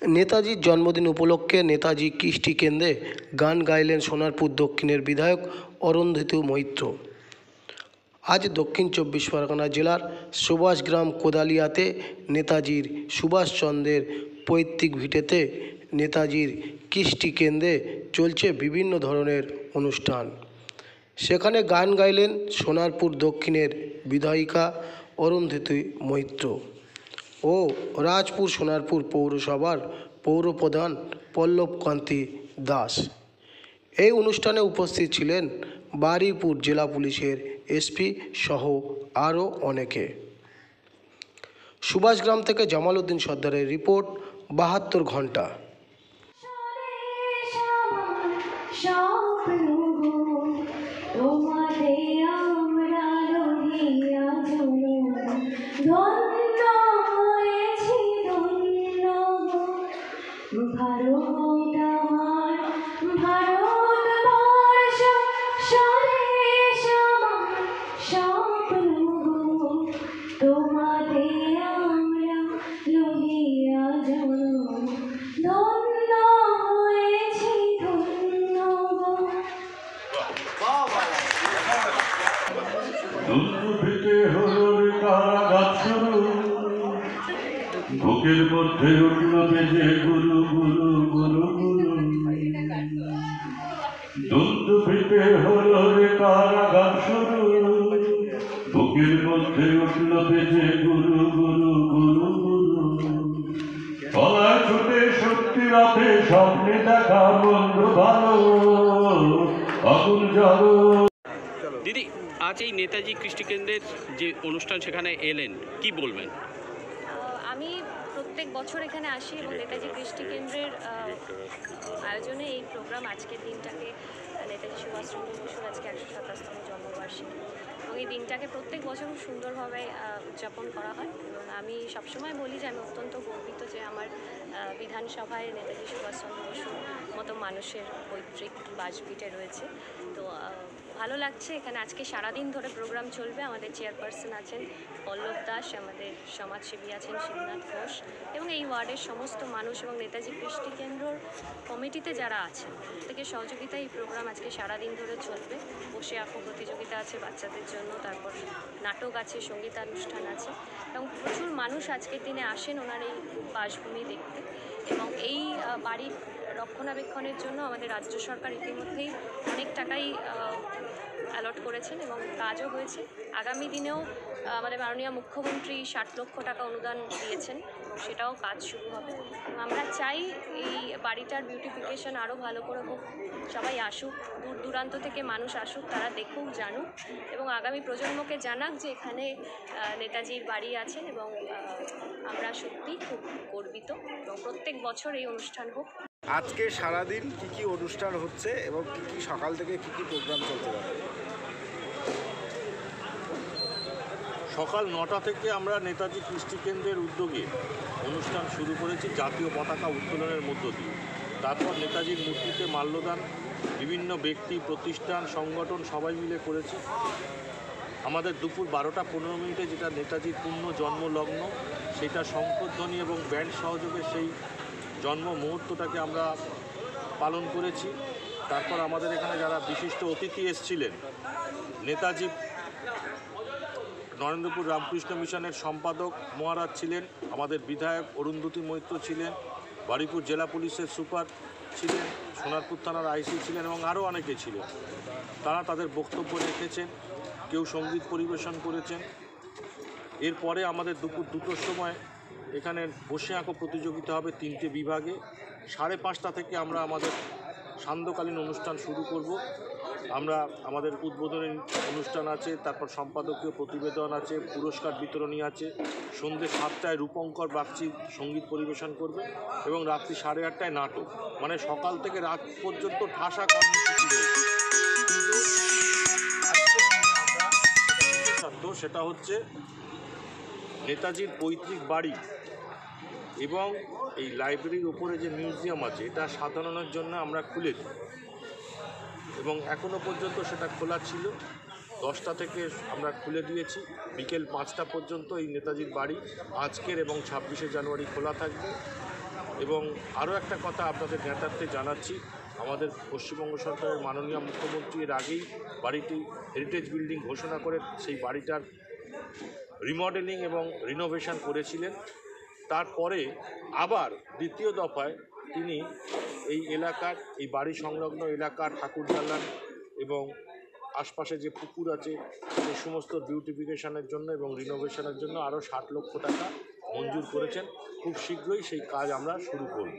নেতাজির জন্মদিন উপলক্ষে নেতাজি কৃষ্টি কেন্দ্রে গান গাইলেন সোনারপুর দক্ষিণের বিধায়ক অরুন্ধতী মৈত্র। আজ দক্ষিণ চব্বিশ পরগনা জেলার সুভাষগ্রাম কোদালিয়াতে নেতাজির সুভাষচন্দ্রের পৈতৃক ভিটেতে নেতাজির কৃষ্টি কেন্দ্রে চলছে বিভিন্ন ধরনের অনুষ্ঠান। সেখানে গান গাইলেন সোনারপুর দক্ষিণের বিধায়িকা অরুন্ধতী মৈত্র ও রাজপুর সোনারপুর পৌরসভার পৌরপ্রধান পল্লবকান্তি দাস। এই অনুষ্ঠানে উপস্থিত ছিলেন বারুইপুর জেলা পুলিশের এসপি সহ আরও অনেকে। সুভাষগ্রাম থেকে জামাল উদ্দিন সর্দারের রিপোর্ট, ৭২ ঘন্টা। বুকের মধ্যে উঠল বেজে গুরু গুরু গুরু গুরু, দুন্দু পিতে হলো রে কারা গান শুরু। বুকের মধ্যে উঠল বেজে গুরু গুরু গুরু গুরু, গলায় ছুটে সত্যি রাতে স্বপ্নে দেখা মন্দ ভালো আগুন জ্বালো। দিদি, আজ এই নেতাজি কৃষ্টি কেন্দ্রের যে অনুষ্ঠান সেখানে এলেন, কি বলবেন? আমি প্রত্যেক বছর এখানে আসি এবং নেতাজি কৃষ্টি কেন্দ্রের আয়োজনে এই প্রোগ্রাম আজকের দিনটাকে নেতাজি সুভাষচন্দ্র বসুর আজকে ১২৭তম জন্মবার্ষিকী এবং এই দিনটাকে প্রত্যেক বছর খুব সুন্দরভাবে উদযাপন করা হয়। এবং আমি সবসময় বলি যে আমি অত্যন্ত গর্বিত যে আমার বিধানসভায় নেতাজি সুভাষচন্দ্র বসুর মতো মানুষের পৈতৃক বাসভিটে রয়েছে। তো ভালো লাগছে। এখানে আজকে সারাদিন ধরে প্রোগ্রাম চলবে। আমাদের চেয়ারপারসন আছেন পল্লব দাস, আমাদের সমাজসেবী আছেন শিবনাথ ঘোষ এবং এই ওয়ার্ডের সমস্ত মানুষ এবং নেতাজি কৃষ্টি কেন্দ্রর কমিটিতে যারা আছেন প্রত্যেকের সহযোগিতায় এই প্রোগ্রাম আজকে সারাদিন ধরে চলবে। বসে আঁকো প্রতিযোগিতা আছে বাচ্চাদের জন্য, তারপর নাটক আছে, সঙ্গীতানুষ্ঠান আছে এবং প্রচুর মানুষ আজকের দিনে আসেন ওনার এই বাসভূমি দেখতে। এবং এই বাড়ির রক্ষণাবেক্ষণের জন্য আমাদের রাজ্য সরকার ইতিমধ্যেই অনেক টাকাই অ্যালট করেছেন এবং কাজও হয়েছে। আগামী দিনেও আমাদের মাননীয় মুখ্যমন্ত্রী ৬০ লক্ষ টাকা অনুদান দিয়েছেন এবং সেটাও কাজ শুরু হবে। আমরা চাই এই বাড়িটার বিউটিফিকেশন আরও ভালো করে হোক, সবাই আসুক, দূর দূরান্ত থেকে মানুষ আসুক, তারা দেখুক, জানুক এবং আগামী প্রজন্মকে জানাক যে এখানে নেতাজির বাড়ি আছেন এবং আমরা সত্যি খুব গর্বিত এবং প্রত্যেক বছর এই অনুষ্ঠান হোক। আজকে সারাদিন কি কি অনুষ্ঠান হচ্ছে এবং কি কি সকাল থেকে কি কি প্রোগ্রাম চলতে পারে? সকাল ৯টা থেকে আমরা নেতাজি কৃষ্টি কেন্দ্রের উদ্যোগে অনুষ্ঠান শুরু করেছি জাতীয় পতাকা উত্তোলনের মধ্য দিয়ে। তারপর নেতাজির মূর্তিতে মাল্যদান বিভিন্ন ব্যক্তি, প্রতিষ্ঠান, সংগঠন সবাই মিলে করেছি। আমাদের দুপুর 12টা 15 মিনিটে যেটা নেতাজির পূর্ণ জন্মলগ্ন, সেটা শঙ্খধ্বনি এবং ব্যান্ড সহযোগে সেই জন্ম মুহূর্তটাকে আমরা পালন করেছি। তারপর আমাদের এখানে যারা বিশিষ্ট অতিথি এসেছিলেন, নেতাজি নরেন্দ্রপুর রামকৃষ্ণ মিশনের সম্পাদক মহারাজ ছিলেন, আমাদের বিধায়ক অরুন্ধতী মৈত্র ছিলেন, বারুইপুর জেলা পুলিশের সুপার ছিলেন, সোনারপুর থানার আইসি ছিলেন এবং আরও অনেকে ছিলেন। তারা তাদের বক্তব্য রেখেছেন, কেউ সঙ্গীত পরিবেশন করেছেন। এরপরে আমাদের দুপুর 2টোর সময় এখানে বসে আঁকো প্রতিযোগিতা হবে 3টে বিভাগে। 5:30টা থেকে আমরা আমাদের সান্ধ্যকালীন অনুষ্ঠান শুরু করব। আমরা আমাদের উদ্বোধনী অনুষ্ঠান আছে, তারপর সম্পাদকীয় প্রতিবেদন আছে, পুরস্কার বিতরণী আছে। সন্ধ্যে 7টায় রূপঙ্কর বাগচি সঙ্গীত পরিবেশন করবে এবং রাত্রি 8:30টায় নাটক। মানে সকাল থেকে রাত পর্যন্ত ঠাসা কর্মসূচি রয়েছে। কিন্তু সেটা হচ্ছে নেতাজির পৈতৃক বাড়ি এবং এই লাইব্রেরির উপরে যে মিউজিয়াম আছে, এটা সাধারণের জন্য আমরা খুলে দিই এবং এখনও পর্যন্ত সেটা খোলা ছিল। 10টা থেকে আমরা খুলে দিয়েছি, বিকেল 5টা পর্যন্ত এই নেতাজির বাড়ি আজকের এবং 26শে জানুয়ারি খোলা থাকবে। এবং আরও একটা কথা আপনাদের জ্ঞাতার্থে জানাচ্ছি, আমাদের পশ্চিমবঙ্গ সরকারের মাননীয় মুখ্যমন্ত্রী এর আগেই বাড়িটি হেরিটেজ বিল্ডিং ঘোষণা করে সেই বাড়িটার রিমডেলিং এবং রিনোভেশন করেছিলেন। তারপরে আবার দ্বিতীয় দফায় তিনি এই এলাকার, এই বাড়ি সংলগ্ন এলাকার ঠাকুর দালান এবং আশপাশে যে পুকুর আছে সেই সমস্ত বিউটিফিকেশনের জন্য এবং রিনোভেশনের জন্য আরও 60 লক্ষ টাকা মঞ্জুর করেছেন। খুব শীঘ্রই সেই কাজ আমরা শুরু করব।